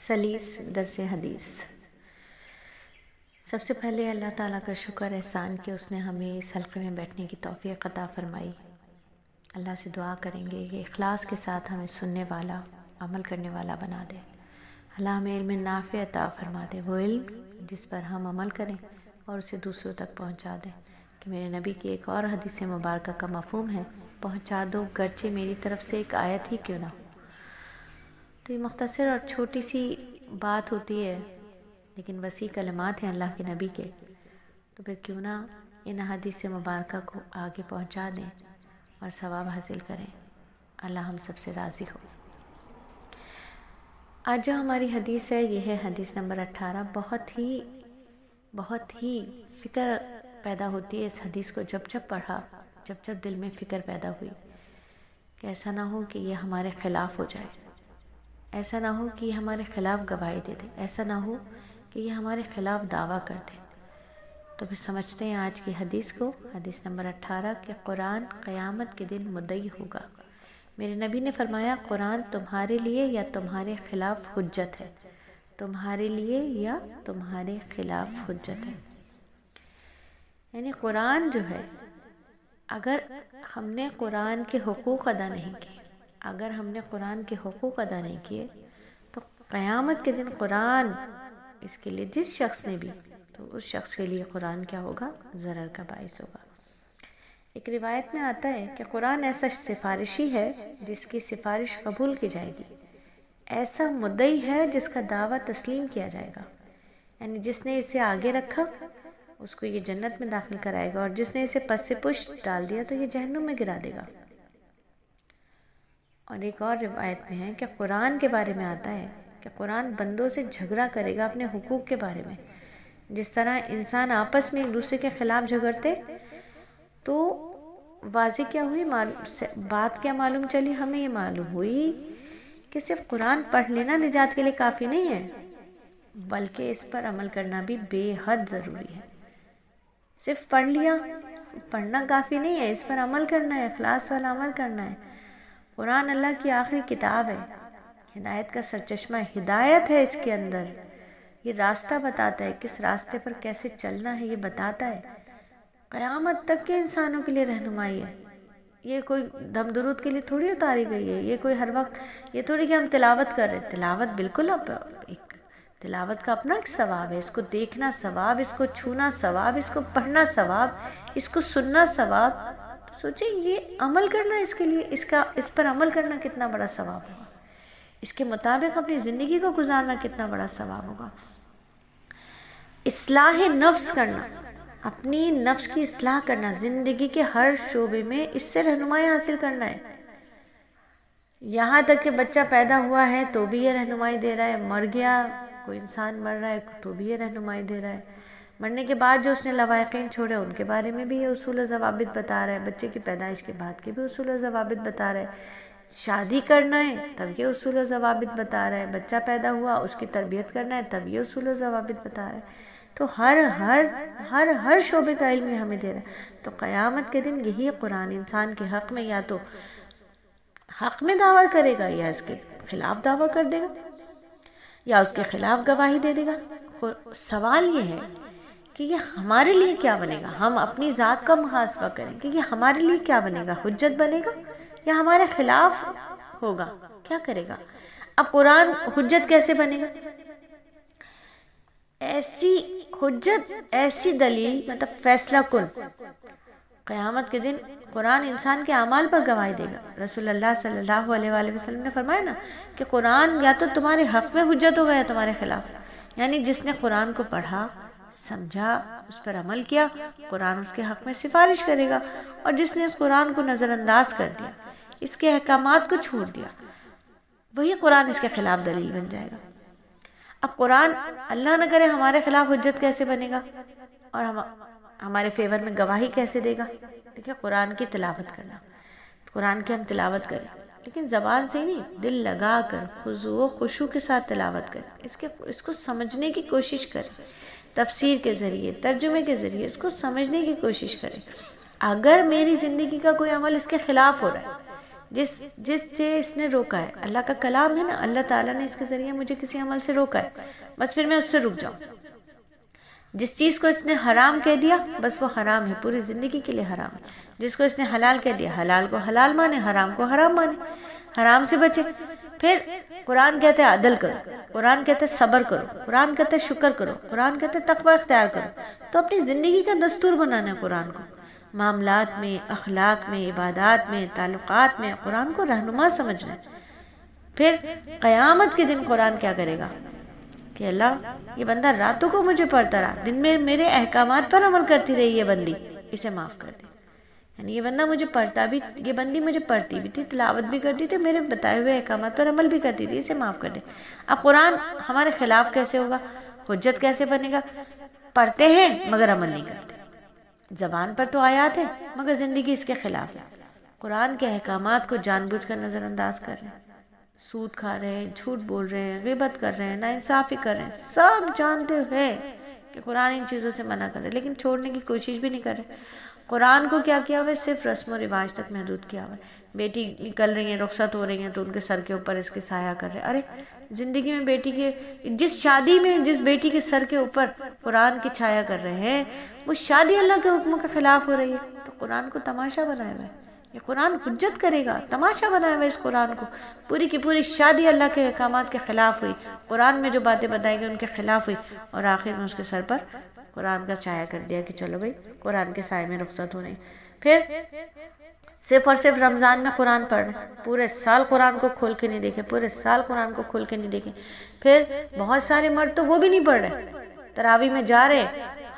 सलीस दरस हदीस। सबसे पहले अल्लाह ताला का शुक्र एहसान कि उसने हमें इस हल्के में बैठने की तौफीक अता फरमाई। अल्लाह से दुआ करेंगे कि इखलास के साथ हमें सुनने वाला, अमल करने वाला बना दे। अल्लाह हमें इल्म नाफ़े अता फरमा दे, वो इल्म जिस पर हम अमल करें और उसे दूसरों तक पहुँचा दें। कि मेरे नबी की एक और हदीस मुबारक का मफ़हूम है, पहुँचा दो गरचे मेरी तरफ से एक आयत ही क्यों ना हो। तो ये मुख्तसर और छोटी सी बात होती है, लेकिन वसी कलमात हैं अल्लाह के नबी के। तो फिर क्यों ना इन हदीस मुबारक को आगे पहुंचा दें और सवाब हासिल करें। अल्लाह हम सबसे राज़ी हो। आज जो हमारी हदीस है, ये है हदीस नंबर 18। बहुत ही फ़िक्र पैदा होती है इस हदीस को जब जब पढ़ा, जब दिल में फ़िक्र पैदा हुई कि ऐसा ना हो कि ये हमारे ख़िलाफ़ हो जाए, ऐसा ना हो कि ये हमारे ख़िलाफ़ गवाही दे दे, ऐसा ना हो कि ये हमारे ख़िलाफ़ दावा कर दे। तो फिर समझते हैं आज की हदीस को। हदीस नंबर 18 कि कुरान क़यामत के दिन मुद्दई होगा। मेरे नबी ने फरमाया, कुरान तुम्हारे लिए या तुम्हारे ख़िलाफ़ हुज्जत है, तुम्हारे लिए या तुम्हारे ख़िलाफ़ हुज्जत है। यानी कुरान जो है, अगर हमने कुरान के हुकूक़ अदा नहीं किए, अगर हमने कुरान के हुकूक़ अदा नहीं किए, तो क़यामत के दिन कुरान इसके लिए जिस शख्स ने भी, तो उस शख्स के लिए कुरान क्या होगा, ज़रर का बाइस होगा। एक रिवायत में आता है कि कुरान ऐसा सिफारिशी है जिसकी सिफारिश कबूल की जाएगी, ऐसा मुद्दई है जिसका दावा तस्लीम किया जाएगा। यानी जिसने इसे आगे रखा उसको ये जन्नत में दाखिल कराएगा, और जिसने इसे पस से पुश डाल दिया तो ये जहन्नुम में गिरा देगा। और एक और रिवायत में है कि कुरान के बारे में आता है कि कुरान बंदों से झगड़ा करेगा अपने हुकूक के बारे में। जिस तरह इंसान आपस में एक दूसरे के ख़िलाफ़ झगड़ते, तो वाज़े क्या हुई, बात क्या मालूम चली, हमें ये मालूम हुई कि सिर्फ कुरान पढ़ लेना निजात के लिए काफ़ी नहीं है, बल्कि इस पर अमल करना भी बेहद ज़रूरी है। सिर्फ पढ़ लिया, पढ़ना काफ़ी नहीं है, इस पर अमल करना है, इखलास वाला अमल करना है। कुरान अल्लाह की आखिरी किताब है, हिदायत का सरचश्मा है, हिदायत है इसके अंदर। ये रास्ता बताता है, किस रास्ते पर कैसे चलना है ये बताता है। क़यामत तक के इंसानों के लिए रहनुमाई है। ये कोई दम दुरूद के लिए थोड़ी उतारी गई है, ये कोई हर वक्त ये थोड़ी कि हम तिलावत कर रहे हैं। तिलावत बिल्कुल एक तिलावत का अपना एक सवाब है, इसको देखना सवाब, इसको छूना सवाब, इसको पढ़ना सवाब, इसको सुनना सवाब। सोचिए ये अमल करना, इसके लिए इस पर अमल करना कितना बड़ा सवाब होगा, इसके मुताबिक अपनी ज़िंदगी को गुजारना कितना बड़ा सवाब होगा। इस्लाह नफ्स करना, अपनी नफ्स की इस्लाह करना, ज़िंदगी के हर शोबे में इससे रहनुमाई हासिल करना है। यहाँ तक कि बच्चा पैदा हुआ है तो भी ये रहनुमाई दे रहा है, मर गया, कोई इंसान मर रहा है तो भी ये रहनुमाई दे रहा है, मरने के बाद जो उसने लवायकीन छोड़े उनके बारे में भी ये उसूल ज़वाबित बता रहा है, बच्चे की पैदाइश के बाद के भी उसूल ज़वाबित बता रहा है, शादी करना है तब ये उसूल ज़वाबित बता रहा है, बच्चा पैदा हुआ उसकी तरबियत करना है तब ये उसूल ज़वाबित बता रहा है। तो हर शोबे का इल्म हमें दे रहा है। तो क़यामत के दिन यही कुरान इंसान के हक़ में या तो हक़ में दावा करेगा या इसके ख़िलाफ़ दावा कर देगा या उसके ख़िलाफ़ गवाही दे देगा। सवाल ये है कि ये हमारे लिए क्या बनेगा। हम अपनी ज़ात का मुहासबा करें कि ये हमारे लिए क्या बनेगा, हुज्जत बनेगा या हमारे ख़िलाफ़ होगा, क्या करेगा। अब कुरान हुज्जत कैसे बनेगा, ऐसी हुज्जत, ऐसी दलील, मतलब फैसला कुन। क़यामत के दिन कुरान इंसान के अमाल पर गवाही देगा। रसूलुल्लाह सल्लल्लाहु अलैहि वसल्लम ने फरमाया ना कि कुरान या तो तुम्हारे हक़ में हुज्जत होगा या तुम्हारे ख़िलाफ़। यानी जिसने कुरान को पढ़ा, समझा, उस पर अमल किया, कुरान उसके हक़ में सिफारिश करेगा, और जिसने इस कुरान को नज़रअंदाज कर दिया, इसके अहकामात को छोड़ दिया, वही कुरान इसके ख़िलाफ़ दलील बन जाएगा। अब कुरान अल्लाह न करे हमारे ख़िलाफ़ हुज्जत कैसे बनेगा और हमारे फेवर में गवाही कैसे देगा। देखिए, कुरान की तिलावत करना, कुरान की हम तिलावत करें, लेकिन ज़बान से नहीं, दिल लगा कर खुशू खुशू के साथ तिलावत करें, इसको समझने की कोशिश करें, तफसीर के ज़रिए, तर्जुमे के ज़रिए इसको समझने की कोशिश करें। अगर मेरी ज़िंदगी का कोई अमल इसके ख़िलाफ़ हो रहा है, جس سے اس نے روکا ہے، اللہ کا کلام ہے نا، اللہ تعالیٰ نے اس کے ذریعے مجھے کسی عمل سے روکا ہے، بس پھر میں اس سے رک جاؤں۔ جس چیز کو اس نے حرام کہہ دیا بس وہ حرام ہے، پوری زندگی کے لیے حرام ہے۔ جس کو اس نے حلال کہہ دیا، حلال کو حلال مانے، حرام کو حرام مانے، حرام سے بچے۔ پھر قرآن کہتے ہیں عدل کرو، قرآن کہتے ہیں صبر کرو، قرآن کہتے ہیں شکر کرو، قرآن کہتے ہیں تقوی اختیار کرو۔ تو اپنی زندگی کا دستور بنانا ہے قرآن کو، معاملات میں، اخلاق میں، عبادات میں، تعلقات میں قرآن کو رہنما سمجھنا ہے۔ پھر قیامت کے دن قرآن کیا کرے گا کہ اللہ یہ بندہ راتوں کو مجھے پڑھتا رہا، دن میں میرے احکامات پر عمل کرتی رہی، یہ بندی اسے معاف کر دے۔ یعنی یہ بندہ مجھے پڑھتا بھی، یہ بندی مجھے پڑھتی بھی تھی، تلاوت بھی کرتی تھی، میرے بتائے ہوئے احکامات پر عمل بھی کرتی تھی، اسے معاف کر دے۔ اب قرآن ہمارے خلاف کیسے ہوگا؟ حجت کیسے بنے گا؟ پڑھتے ہیں مگر عمل نہیں کرتے، زبان پر تو آیات ہے مگر زندگی اس کے خلاف ہے۔ قرآن کے احکامات کو جان بوجھ کر نظر انداز کر رہے ہیں، سود کھا رہے ہیں، جھوٹ بول رہے ہیں، غیبت کر رہے ہیں، ناانصافی کر رہے ہیں، سب جانتے ہیں کہ قرآن ان چیزوں سے منع کر رہے ہیں، لیکن چھوڑنے کی کوشش بھی نہیں کر رہے۔ قرآن کو کیا کیا ہوا ہے؟ صرف رسم و رواج تک محدود کیا ہوا ہے۔ بیٹی نکل رہی ہیں، رخصت ہو رہی ہیں تو ان کے سر کے اوپر اس کے سایہ کر رہے ہیں۔ ارے زندگی میں بیٹی کے، جس شادی میں جس بیٹی کے سر کے اوپر قرآن کی چھایا کر رہے ہیں، وہ شادی اللہ کے حکموں کے خلاف ہو رہی ہے۔ تو قرآن کو تماشا بنایا ہوا ہے، یہ قرآن حجت کرے گا، تماشا بنایا ہوا ہے اس قرآن کو۔ پوری کی پوری شادی اللہ کے احکامات کے خلاف ہوئی، قرآن میں جو باتیں بتائی گئی ان کے خلاف ہوئی، اور آخر میں اس کے سر پر قرآن کا چھایا کر دیا کہ چلو بھائی قرآن کے سائے میں رخصت ہو رہی۔ پھر صرف اور صرف رمضان میں قرآن پڑھ رہے، پورے سال قرآن کو کھول کے نہیں دیکھے، پورے سال قرآن کو کھول کے نہیں دیکھے۔ پھر بہت سارے مرد تو وہ بھی نہیں پڑھ رہے، تراویح میں جا رہے،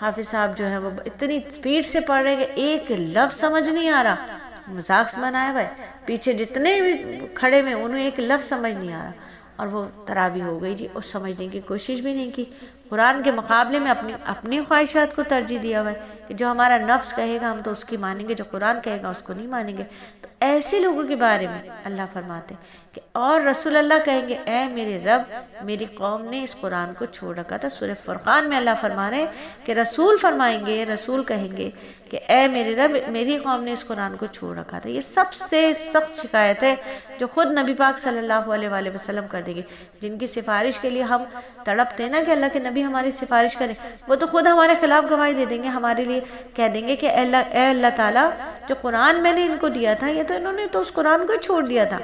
حافظ صاحب جو ہیں وہ اتنی سپیڈ سے پڑھ رہے کہ ایک لفظ سمجھ نہیں آ رہا، مذاق بنایا ہوا ہے، پیچھے جتنے بھی کھڑے میں انہیں ایک لفظ سمجھ نہیں آ رہا، اور وہ تراویح ہو گئی جی، اور سمجھنے کی کوشش بھی نہیں کی۔ قرآن کے مقابلے میں اپنی خواہشات کو ترجیح دیا ہوا ہے کہ جو ہمارا نفس کہے گا ہم تو اس کی مانیں گے، جو قرآن کہے گا اس کو نہیں مانیں گے۔ تو ایسے لوگوں کے بارے میں اللہ فرماتے ہیں کہ اور رسول اللہ کہیں گے اے میرے رب، میری قوم نے اس قرآن کو چھوڑ رکھا تھا۔ سورہ فرقان میں اللہ فرما رہے ہیں کہ رسول فرمائیں گے، رسول کہیں گے کہ اے میرے رب، میری قوم نے اس قرآن کو چھوڑ رکھا تھا۔ یہ سب سے سخت شکایت ہے جو خود نبی پاک صلی اللہ علیہ وآلہ وسلم کر دیں گے، جن کی سفارش کے لیے ہم تڑپتے نا کہ اللہ کے نبی ہماری سفارش کریں، وہ تو خود ہمارے خلاف گواہی دے دیں گے، ہمارے لیے کہہ دیں گے کہ اے اللہ تعالیٰ، جو قرآن میں نے ان کو دیا تھا، یہ تو انہوں نے تو اس قرآن کو چھوڑ دیا تھا۔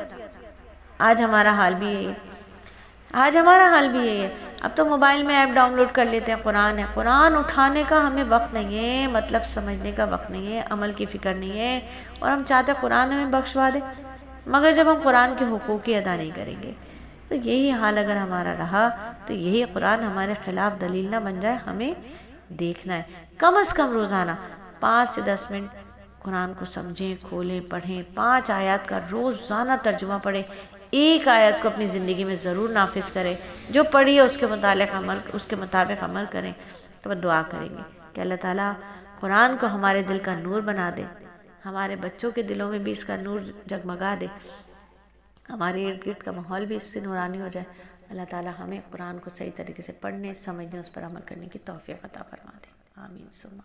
آج ہمارا حال بھی یہی ہے، آج ہمارا حال بھی یہی ہے۔ اب تو موبائل میں ایپ ڈاؤن لوڈ کر لیتے ہیں، قرآن ہے، قرآن اٹھانے کا ہمیں وقت نہیں ہے، مطلب سمجھنے کا وقت نہیں ہے، عمل کی فکر نہیں ہے، اور ہم چاہتے ہیں قرآن ہمیں بخشوا دے، مگر جب ہم قرآن کے حقوق کی ادا نہیں کریں گے تو یہی حال اگر ہمارا رہا تو یہی قرآن ہمارے خلاف دلیل نہ بن جائے۔ ہمیں دیکھنا ہے کم از کم روزانہ 5 سے 10 منٹ قرآن کو سمجھیں، کھولیں، پڑھیں، 5 آیات کا روزانہ ترجمہ پڑھیں، ایک آیت کو اپنی زندگی میں ضرور نافذ کریں، جو پڑھی ہے اس کے مطابق عمل کریں۔ تو دعا کریں گے کہ اللہ تعالیٰ قرآن کو ہمارے دل کا نور بنا دے، ہمارے بچوں کے دلوں میں بھی اس کا نور جگمگا دے، ہمارے ارد گرد کا ماحول بھی اس سے نورانی ہو جائے۔ اللہ تعالیٰ ہمیں قرآن کو صحیح طریقے سے پڑھنے، سمجھنے، اس پر عمل کرنے کی توفیق عطا فرما دے۔ آمین ثم